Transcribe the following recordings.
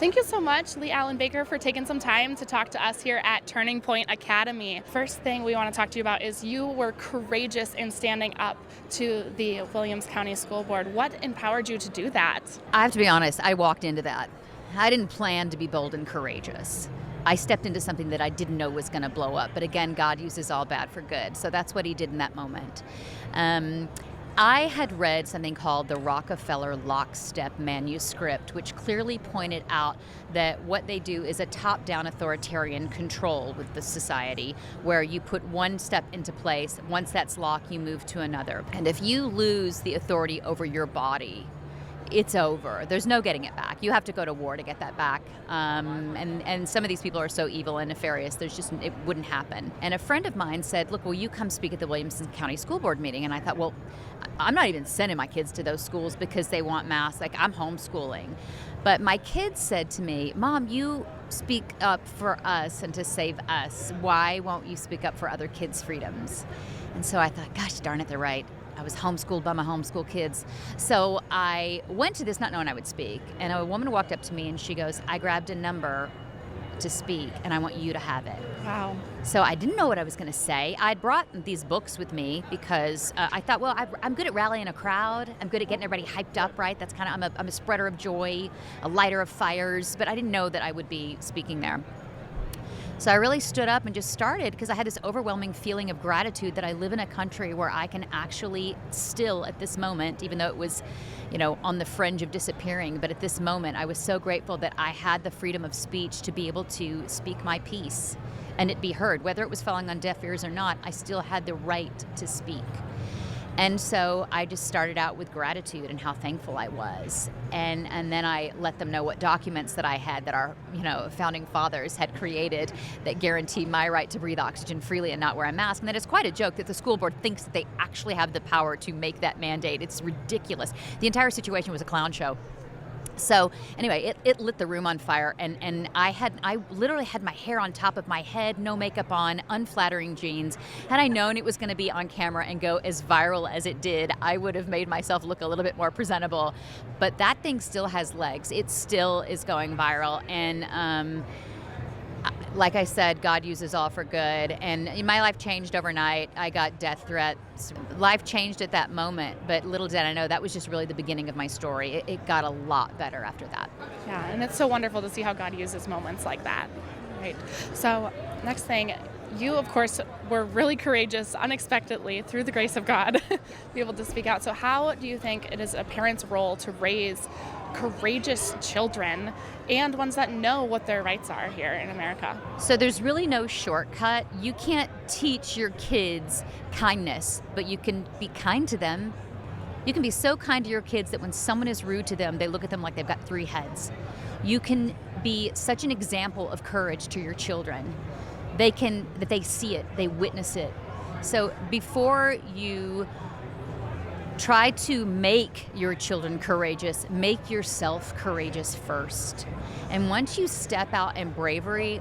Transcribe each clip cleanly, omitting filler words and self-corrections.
Thank you so much, Leigh Allyn-Baker, for taking some time to talk to us here at Turning Point Academy. First thing we want to talk to you about is you were courageous in standing up to the Williams County School Board. What empowered you to do that? I have to be honest, I walked into that. I didn't plan to be bold and courageous. I stepped into something that I didn't know was going to blow up. But again, God uses all bad for good. So that's what he did in that moment. I had read something called the Rockefeller Lockstep Manuscript, which clearly pointed out that what they do is a top-down authoritarian control with the society, where you put one step into place. Once that's locked, you move to another. And if you lose the authority over your body, it's over. There's no getting it back. You have to go to war to get that back. And some of these people are so evil and nefarious, it wouldn't happen. And a friend of mine said, look, will you come speak at the Williamson County School Board meeting? And I thought, well, I'm not even sending my kids to those schools because they want masks. Like, I'm homeschooling. But my kids said to me, Mom, you speak up for us and to save us. Why won't you speak up for other kids' freedoms? And so I thought, gosh darn it, they're right. I was homeschooled by my homeschool kids. So I went to this not knowing I would speak. And a woman walked up to me and she goes, I grabbed a number to speak and I want you to have it. Wow. So I didn't know what I was going to say. I'd brought these books with me because I thought, well, I'm good at rallying a crowd. I'm good at getting everybody hyped up, right? That's kind of, I'm a spreader of joy, a lighter of fires, but I didn't know that I would be speaking there. So I really stood up and just started because I had this overwhelming feeling of gratitude that I live in a country where I can actually still at this moment, even though it was, on the fringe of disappearing, but at this moment I was so grateful that I had the freedom of speech to be able to speak my piece and it be heard. Whether it was falling on deaf ears or not, I still had the right to speak. And so I just started out with gratitude and how thankful I was. And then I let them know what documents that I had that our, founding fathers had created that guarantee my right to breathe oxygen freely and not wear a mask. And that it's quite a joke that the school board thinks that they actually have the power to make that mandate. It's ridiculous. The entire situation was a clown show. So anyway, it lit the room on fire, and I literally had my hair on top of my head, no makeup on, unflattering jeans. Had I known it was going to be on camera and go as viral as it did, I would have made myself look a little bit more presentable. But that thing still has legs. It still is going viral, and like I said, God uses all for good. And my life changed overnight. I got death threats. Life changed at that moment, but little did I know that was just really the beginning of my story. It got a lot better after that. Yeah, and it's so wonderful to see how God uses moments like that. Right. So next thing, you, of course, were really courageous unexpectedly through the grace of God to be able to speak out. So how do you think it is a parent's role to raise courageous children and ones that know what their rights are here in America? So there's really no shortcut. You can't teach your kids kindness, but you can be kind to them. You can be so kind to your kids that when someone is rude to them, they look at them like they've got three heads. You can be such an example of courage to your children. That they see it, they witness it. So before you try to make your children courageous, make yourself courageous first. And once you step out in bravery,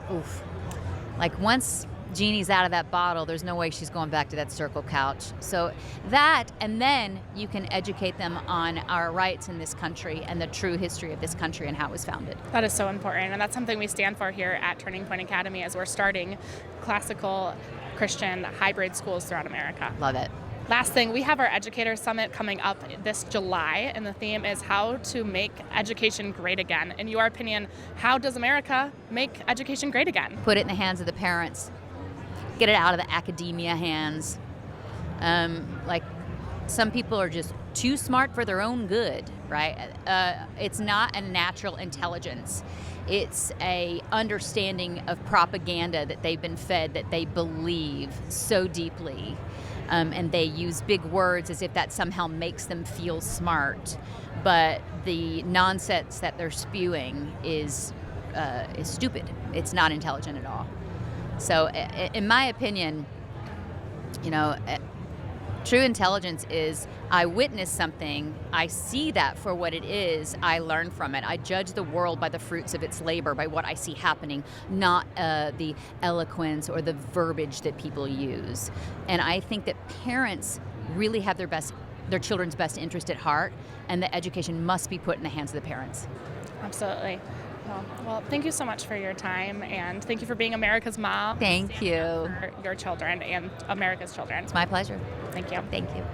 like once Jeannie's out of that bottle, there's no way she's going back to that circle couch. So that, and then you can educate them on our rights in this country and the true history of this country and how it was founded. That is so important, and that's something we stand for here at Turning Point Academy as we're starting classical Christian hybrid schools throughout America. Love it. Last thing, we have our Educator Summit coming up this July, and the theme is how to make education great again. In your opinion, how does America make education great again? Put it in the hands of the parents. Get it out of the academia hands. Like some people are just too smart for their own good, right? It's not a natural intelligence. It's a understanding of propaganda that they've been fed, that they believe so deeply. And they use big words as if that somehow makes them feel smart. But the nonsense that they're spewing is stupid. It's not intelligent at all. So in my opinion, true intelligence is I witness something, I see that for what it is, I learn from it. I judge the world by the fruits of its labor, by what I see happening, not the eloquence or the verbiage that people use. And I think that parents really have their children's best interest at heart, and the education must be put in the hands of the parents. Absolutely. Well, thank you so much for your time, and thank you for being America's mom. Thank you. For your children and America's children. It's my pleasure. Thank you. Thank you.